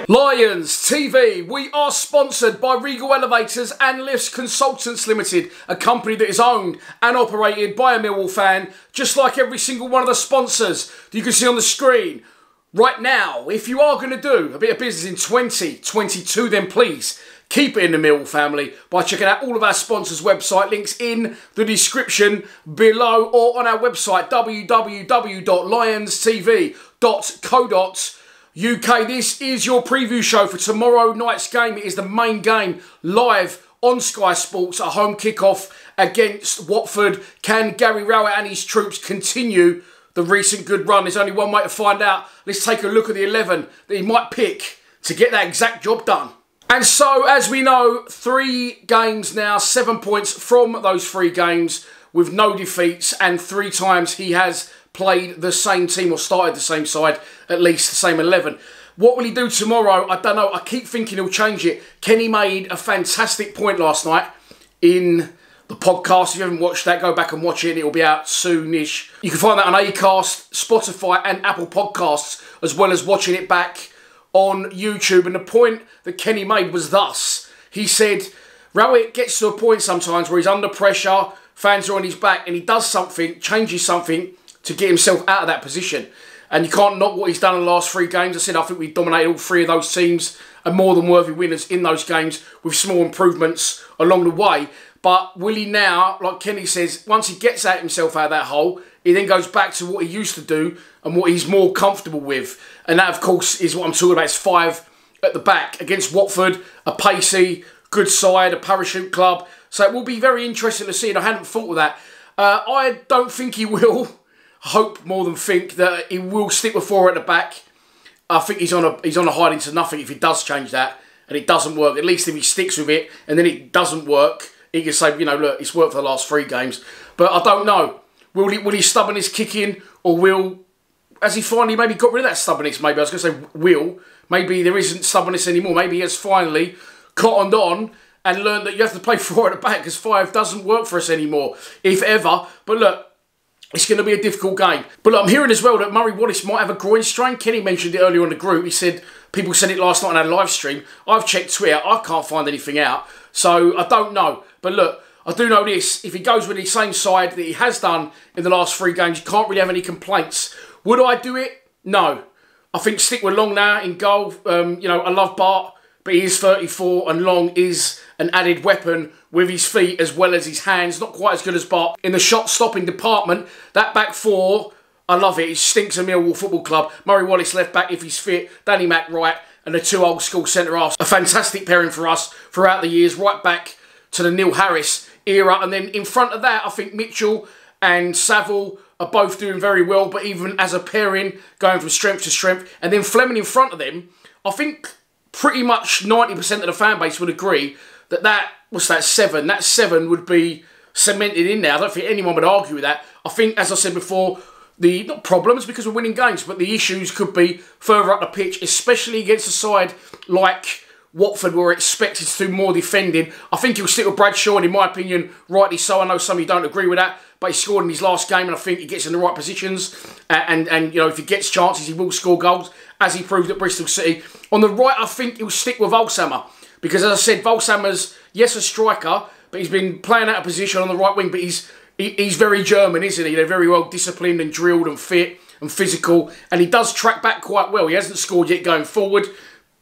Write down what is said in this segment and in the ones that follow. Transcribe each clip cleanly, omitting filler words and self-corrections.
Lions TV, we are sponsored by Regal Elevators and Lifts Consultants Limited, a company that is owned and operated by a Millwall fan, just like every single one of the sponsors that you can see on the screen. Right now, if you are going to do a bit of business in 2022, then please keep it in the Millwall family by checking out all of our sponsors' website links in the description below or on our website www.lionstv.co.uk. This is your preview show for tomorrow night's game. It is the main game live on Sky Sports, a home kickoff against Watford. Can Gary Rowett and his troops continue the recent good run? There's only one way to find out. Let's take a look at the 11 that he might pick to get that exact job done. And so, as we know, 3 games now, 7 points from those 3 games with no defeats, and 3 times he has played the same team or started the same side, at least the same 11. What will he do tomorrow? I don't know. I keep thinking he'll change it. Kenny made a fantastic point last night in the podcast. If you haven't watched that, go back and watch it. It'll be out soonish. You can find that on Acast, Spotify and Apple Podcasts, as well as watching it back on YouTube. And the point that Kenny made was thus. He said, Rowett gets to a point sometimes where he's under pressure, fans are on his back, and he does something, changes something to get himself out of that position. And you can't knock what he's done in the last 3 games. I said I think we dominated all 3 of those teams and more than worthy winners in those games with small improvements along the way. But will he now, like Kenny says, once he gets himself out of that hole, he then goes back to what he used to do and what he's more comfortable with. And that, of course, is what I'm talking about. It's 5 at the back against Watford, a pacey, good side, a parachute club. So it will be very interesting to see, and I hadn't thought of that. I don't think he will. Hope more than think that he will stick with 4 at the back. I think he's on a hiding to nothing if he does change that and it doesn't work. At least if he sticks with it and then it doesn't work, he can say, you know, look, it's worked for the last 3 games. But I don't know. Will his stubbornness kick in, or has he finally maybe got rid of that stubbornness? Maybe I was going to say maybe there isn't stubbornness anymore. Maybe he has finally cottoned on and learned that you have to play 4 at the back because 5 doesn't work for us anymore, if ever. But look, it's going to be a difficult game. But look, I'm hearing as well that Murray Wallace might have a groin strain. Kenny mentioned it earlier on the group. He said, people said it last night on our live stream. I've checked Twitter. I can't find anything out. So I don't know. But look, I do know this. If he goes with the same side that he has done in the last 3 games, you can't really have any complaints. Would I do it? No. I think stick with Long now in goal. You know, I love Bart, but he is 34 and Long is an added weapon with his feet as well as his hands. Not quite as good as Bart in the shot-stopping department. That back 4, I love it. It stinks of Millwall Football Club. Murray Wallace left back if he's fit. Danny Mack right. And the 2 old-school centre-halves. A fantastic pairing for us throughout the years. Right back to the Neil Harris era. And then in front of that, I think Mitchell and Saville are both doing very well. But even as a pairing, going from strength to strength. And then Fleming in front of them, I think pretty much 90% of the fan base would agree that what's that, 7? That 7 would be cemented in there. I don't think anyone would argue with that. I think, as I said before, not problems because we're winning games, but the issues could be further up the pitch, especially against a side like Watford, where we're expected to do more defending. I think he'll stick with Bradshaw, and in my opinion, rightly so. I know some of you don't agree with that, but he scored in his last game, and I think he gets in the right positions. And you know, if he gets chances, he will score goals, as he proved at Bristol City. On the right, I think he'll stick with Volsammer. Because, as I said, Volsammer's, yes, a striker, but he's been playing out of position on the right wing, but he's very German, isn't he? They're very well disciplined and drilled and fit and physical, and he does track back quite well. He hasn't scored yet going forward.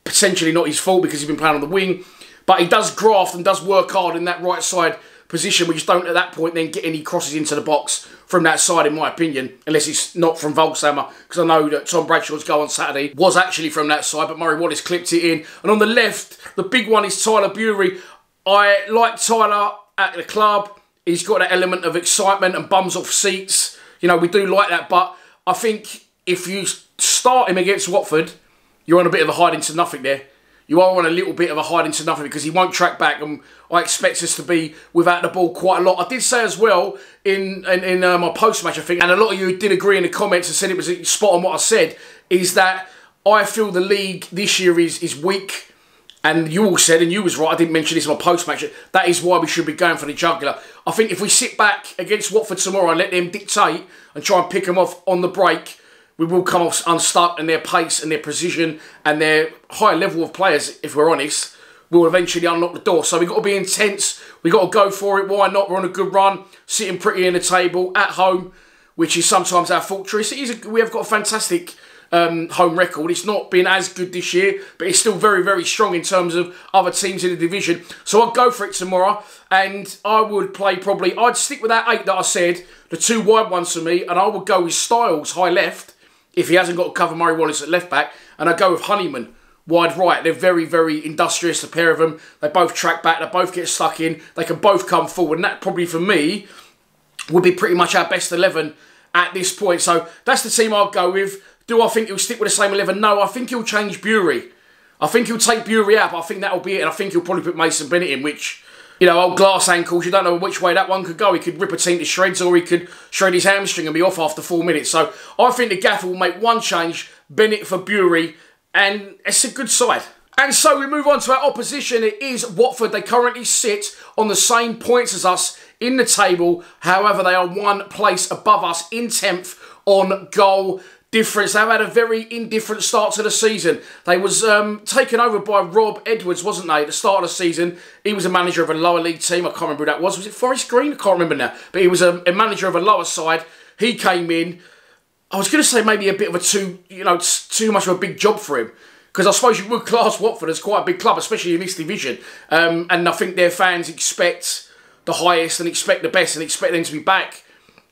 Potentially not his fault because he's been playing on the wing, but he does graft and does work hard in that right side position. We just don't, at that point, then get any crosses into the box from that side, in my opinion, unless it's not from Volsammer, because I know that Tom Bradshaw's goal on Saturday was actually from that side, but Murray Wallace clipped it in. And on the left, the big one is Tyler Bury. I like Tyler at the club. He's got that element of excitement and bums off seats. You know, we do like that, but I think if you start him against Watford, you're on a bit of a hiding to nothing there. You are on a little bit of a hiding to nothing because he won't track back, and I expect us to be without the ball quite a lot. I did say as well in my post-match, I think, and a lot of you did agree in the comments and said it was spot on what I said, is that I feel the league this year is weak. And you all said, and you was right, I didn't mention this in my post-match, that is why we should be going for the jugular. I think if we sit back against Watford tomorrow and let them dictate and try and pick them off on the break, we will come off unstuck, and their pace and their precision and their high level of players, if we're honest, will eventually unlock the door. So we've got to be intense. We've got to go for it. Why not? We're on a good run, sitting pretty in the table at home, which is sometimes our fortress. We have got a fantastic home record. It's not been as good this year, but it's still very, very strong in terms of other teams in the division. So I'll go for it tomorrow, and I would play probably, I'd stick with that 8 that I said, the 2 wide ones for me, and I would go with Styles high left, if he hasn't got to cover Murray Wallace at left back, and I'd go with Honeyman wide right. They're very, very industrious, the pair of them. They both track back, they both get stuck in, they can both come forward, and that probably for me would be pretty much our best 11 at this point. So that's the team I'll go with. Do I think he'll stick with the same 11? No, I think he'll change Bury. I think he'll take Bury out, but I think that'll be it. And I think he'll probably put Mason Bennett in, which, you know, old glass ankles, you don't know which way that one could go. He could rip a team to shreds, or he could shred his hamstring and be off after 4 minutes. So I think the gaffer will make one change, Bennett for Bury, and it's a good side. And so we move on to our opposition. It is Watford. They currently sit on the same points as us in the table. However, they are 1 place above us in 10th on goal difference. They've had a very indifferent start to the season. They was taken over by Rob Edwards, wasn't they, at the start of the season. He was a manager of a lower league team. I can't remember who that was. Was it Forest Green? I can't remember now. But he was a manager of a lower side. He came in. I was going to say maybe a bit of a too much of a big job for him, because I suppose you would class Watford as quite a big club, especially in this division. And I think their fans expect the highest and expect the best and expect them to be back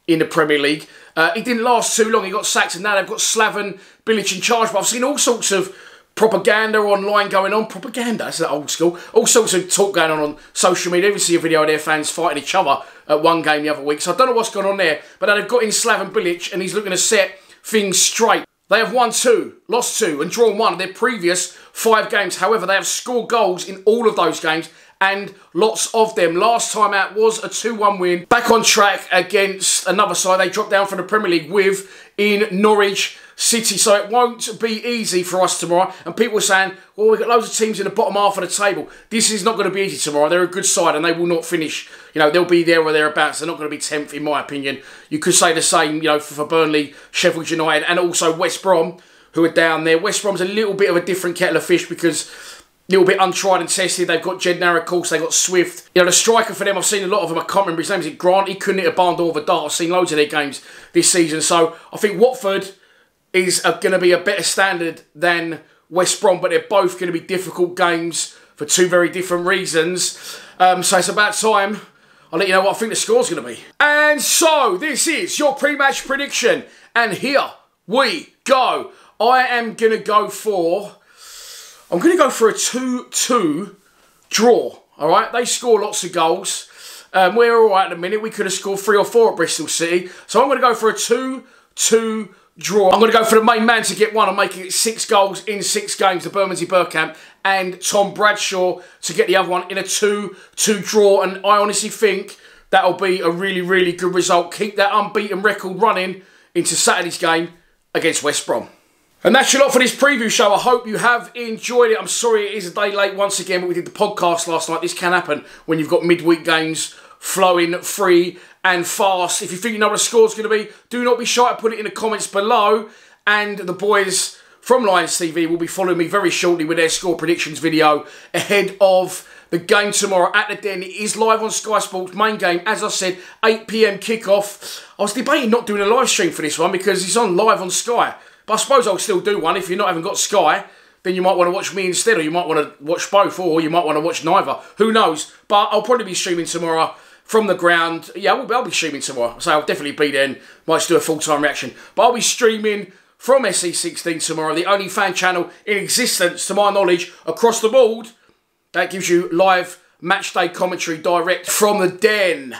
in the Premier League. It didn't last too long. He got sacked, and now they've got Slaven Bilic in charge. But I've seen all sorts of propaganda online going on. Propaganda, that's that old school. All sorts of talk going on social media. I even see a video of their fans fighting each other at one game the other week. So I don't know what's going on there. But now they've got in Slaven Bilic, and he's looking to set things straight. They have won 2, lost 2, and drawn 1 of their previous 5 games. However, they have scored goals in all of those games, and lots of them. Last time out was a 2-1 win. Back on track against another side they dropped down from the Premier League with in Norwich City. So it won't be easy for us tomorrow. And people are saying, well, we've got loads of teams in the bottom half of the table. This is not going to be easy tomorrow. They're a good side, and they will not finish. You know, they'll be there or thereabouts. They're not going to be 10th, in my opinion. You could say the same, you know, for Burnley, Sheffield United, and also West Brom, who are down there. West Brom's a little bit of a different kettle of fish, because little bit untried and tested. They've got Jednar, of course. They've got Swift. You know, the striker for them, I've seen a lot of them. I can't remember his name. Is it Grant? He couldn't hit a barn door with a dart. I've seen loads of their games this season. So I think Watford is going to be a better standard than West Brom, but they're both going to be difficult games for 2 very different reasons. So it's about time I'll let you know what I think the score's going to be. And so this is your pre-match prediction. And here we go. I am going to go for a 2-2 draw, all right? They score lots of goals. We're all right at the minute. We could have scored 3 or 4 at Bristol City. So I'm going to go for a 2-2 draw. I'm going to go for the main man to get 1. I'm making it 6 goals in 6 games, the Bermondsey Bergkamp, and Tom Bradshaw to get the other one in a 2-2 draw. And I honestly think that'll be a really, really good result. Keep that unbeaten record running into Saturday's game against West Brom. And that's your lot for this preview show. I hope you have enjoyed it. I'm sorry it is a day late once again, but we did the podcast last night. This can happen when you've got midweek games flowing free and fast. If you think you know what the score's going to be, do not be shy to put it in the comments below. And the boys from Lions TV will be following me very shortly with their score predictions video ahead of the game tomorrow at the Den. It is live on Sky Sports, main game, as I said, 8 PM kickoff. I was debating not doing a live stream for this one because it's on live on Sky. But I suppose I'll still do one. If you're not haven't got Sky, then you might want to watch me instead, or you might want to watch both, or you might want to watch neither. Who knows? But I'll probably be streaming tomorrow from the ground. Yeah, I'll be streaming tomorrow. So I'll definitely be there and might just do a full-time reaction. But I'll be streaming from SE16 tomorrow, the only fan channel in existence, to my knowledge, across the board. That gives you live matchday commentary direct from the Den.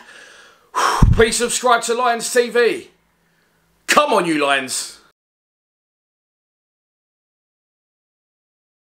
Please subscribe to Lions TV. Come on, you Lions.